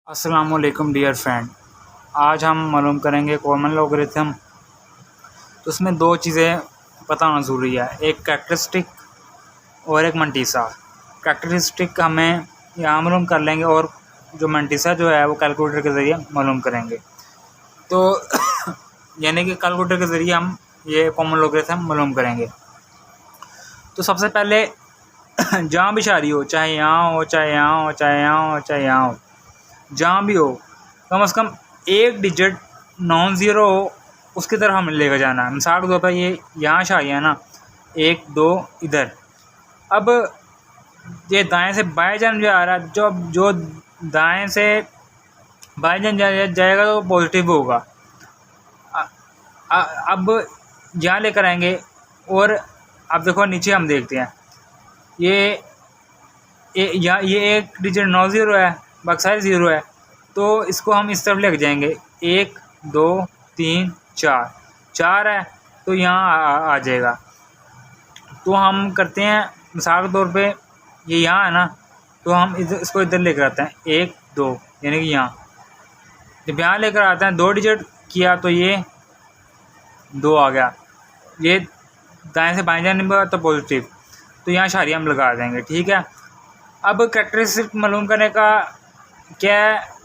अस्सलाम वालेकुम dear friend. आज हम मालूम करेंगे कॉमन लॉगरिथम। तो उसमें दो चीज़ें पता होना ज़रूरी है, एक कैरेक्टरिस्टिक और एक मंटीसा। कैरेक्टरिस्टिक हमें यहाँ मालूम कर लेंगे और जो मंटीसा जो है वो कैलकुलेटर के ज़रिए मालूम करेंगे। तो यानी कि कैलकुलेटर के ज़रिए हम ये कॉमन लॉगरिथम मालूम करेंगे। तो सबसे पहले जहाँ भी शादी हो, चाहे यहाँ हो, चाहे यहाँ हो, चाहे यहाँ हो, चाहे यहाँ हो, जहाँ भी हो, कम से कम एक डिजिट नॉन ज़ीरो हो, उसकी तरफ हमें लेकर जाना है। मिसाल के तौर पर ये यहाँ शादी है ना, 1 2 इधर। अब ये दाएं से बाएं जान जा रहा है, जो दाएं से बाएं जान जाएगा तो पॉजिटिव होगा। अब यहाँ लेकर आएंगे और अब देखो नीचे हम देखते हैं, ये एक डिजिट नॉन ज़ीरो है, बाकी सारे ज़ीरो है। तो इसको हम इस तरफ लेके जाएंगे, 1 2 3 4 है तो यहाँ आ जाएगा। तो हम करते हैं मिसाल के तौर पे ये यहाँ है ना, तो हम इसको इधर लेकर आते हैं, 1 2 यानी कि यहाँ। जब यहाँ लेकर आते हैं 2 डिजिट किया तो ये 2 आ गया, ये दाएं से बाएं जाने पर तो पॉजिटिव, तो यहाँ इशारे हम लगा देंगे। ठीक है। अब कैरेक्टरिस्टिक मालूम करने का क्या है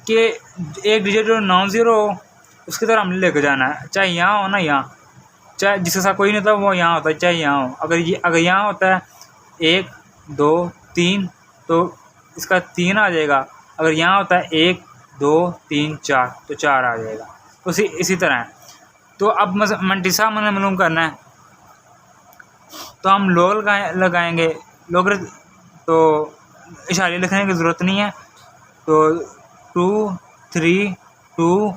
कि एक डिजिट जो नॉन ज़ीरो हो उसकी तरफ हमने लेकर जाना है, चाहे यहाँ हो ना यहाँ, चाहे जिसके साथ कोई नहीं होता वो यहाँ होता है, चाहे यहाँ हो। अगर यहाँ होता है 1 2 3 तो इसका 3 आ जाएगा। अगर यहाँ होता है 1 2 3 4 तो 4 आ जाएगा। तो इसी तरह है। तो अब मंटीसा मैंने मालूम करना है, तो हम लोग लगाएंगे लॉगरिथम। तो इशारे लिखने की ज़रूरत नहीं है। तो 2 3 2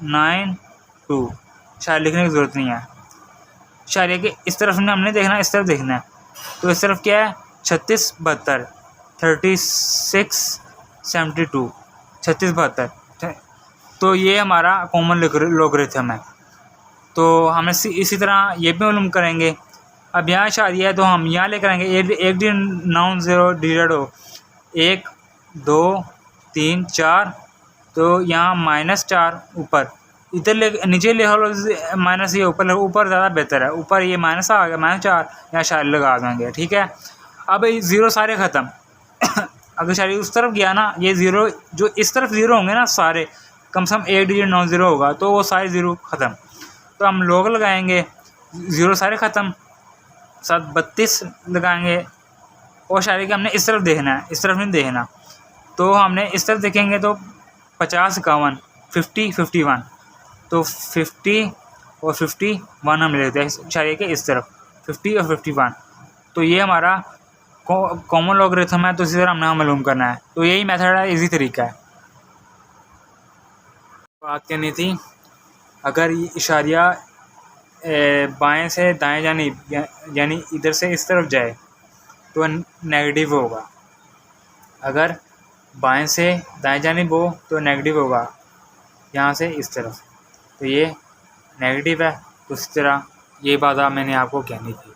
9 2 इशारे लिखने की ज़रूरत नहीं है। इशारे के इस तरफ ने हमने देखना है, इस तरफ देखना है। तो इस तरफ क्या है, 36 72 36 72 36 72। तो ये हमारा कॉमन लॉगरिथम है। तो हमें इसी तरह ये भी मालूम करेंगे। अब यहाँ शादी है तो हम यहाँ लेकर आएंगे, एक दिन नॉन ज़ीरो डिजिट हो, 1 2 3 4 तो यहाँ -4 ऊपर, इधर नीचे ले लो माइनस, ये ऊपर ज़्यादा बेहतर है। ऊपर ये माइनस आ गया, -4 यहाँ शादी लगा देंगे। ठीक है। अब ज़ीरो सारे ख़त्म। अगर शादी उस तरफ गया ना, ये ज़ीरो जो इस तरफ ज़ीरो होंगे ना सारे, कम से कम एक डिजिट नॉन ज़ीरो होगा तो वो सारे ज़ीरो ख़त्म। तो हम लोग लगाएंगे, ज़ीरो सारे ख़त्म, 7 32 लगाएंगे। और शायरी कि हमने इस तरफ देखना है, इस तरफ नहीं देखना। तो हमने इस तरफ देखेंगे तो 50 51 50 51, तो 50 और 51 हम लेते हैं शायरी के इस तरफ, 50 और 51। तो ये हमारा कॉमन लॉगरिथम है। तो इसी तरह हमने मालूम करना है। तो यही मेथड है, इजी तरीका है। बात करनी थी, अगर ये इशारिया बाएं से दाएं यानी इधर से इस तरफ जाए तो नेगेटिव होगा। अगर बाएं से दाएं जानिब हो तो नेगेटिव होगा, यहाँ से इस तरफ, तो ये नेगेटिव है। तो इस तरह ये बात मैंने आपको कहनी थी।